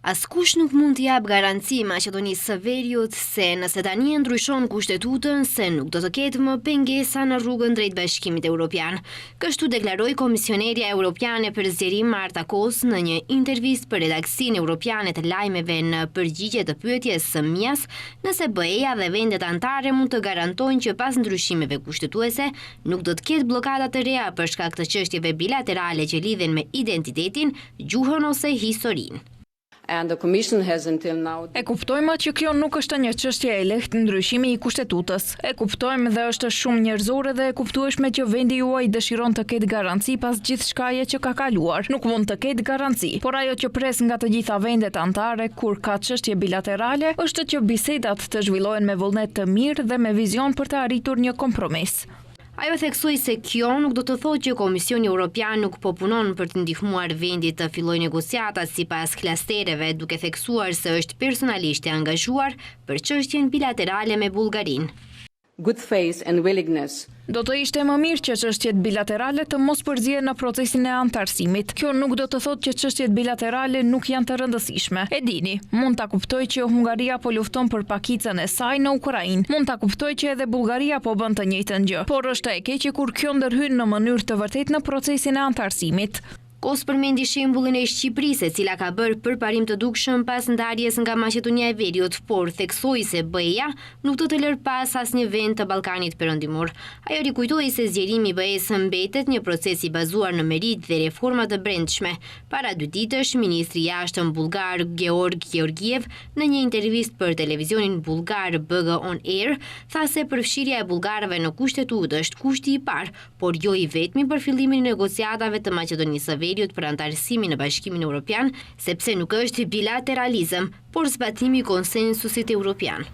Askush nuk mund t'i jap garanci Maqedonisë së Veriut se nëse tani e ndryshon kushtetutën se nuk do të ketë më pengesa në rrugën drejt Bashkimit Evropian. Kështu deklaroi Komisionerja Evropiane për zgjerim Marta Kos në një intervistë për redaksin Evropiane të lajmeve në përgjigje të pyetjes së Mias nëse BE-ja dhe vendet anëtare mund të garantojnë që pas ndryshimeve kushtetuese nuk do të ketë bllokada të reja për shkak të çështjeve bilaterale që lidhen me identitetin, gjuhën ose historinë. E kuptojmë që kjo nuk është një çështje e lehtë ndryshimi i kushtetutës. E kuptojmë dhe është shumë njerëzore dhe e kuptueshme që vendi juaj dëshiron të ketë garanci pas gjithçkaje që ka kaluar. Nuk mund të ketë garanci, por ajo që pres nga të gjitha vendet anëtare kur ka çështje bilaterale është që bisedat të zhvillohen me vullnet të mirë dhe me vizion për të arritur një kompromis. Ajo theksoi se kjo nuk do të thotë që Komisioni Evropian nuk po punon për të ndihmuar vendit të fillojë negociatat sipas klastereve, duke theksuar se është personalisht e angazhuar për çështjen bilaterale me Bullgarinë. Good faith and willingness. Do të ishte më mirë që çështjet bilaterale të mos përzihen në procesin e anëtarësimit. Kjo nuk do të thotë që çështjet bilaterale nuk janë të rëndësishme. E dini, mund ta kuptoj që Hungaria po lufton për pakicën e saj në Ukrainë. Mund ta kuptoj që edhe Bullgaria po bën të njëjtën gjë. Por është e keqe kur kjo ndërhyn në mënyrë të vërtetë në procesin e anëtarësimit. Kos përmendi shembullin e Shqipërisë, e cila ka bërë përparim të dukshëm pas ndarjes nga Maqedonia e Veriut, por theksoi se BE-ja nuk do të lërë pas asnjë vend të Ballkanit Perëndimor. Ajo rikujtoi se zgjerimi i BE-s mbetet një proces i bazuar në meritë dhe reforma të brendshme. Para 2 ditësh, ministri i jashtëm bullgar Georg Georgiev në një intervistë për televizionin bullgar BG On Air tha se përfshirja e bullgarëve në kushtetutë është kushti i parë, por jo i vetmi për fillimin e negociatave të Maqedonisë së Veriut për anëtarësimin në Bashkimin Evropian, sepse nuk është bilateralizëm, por zbatimi i konsensusit evropian.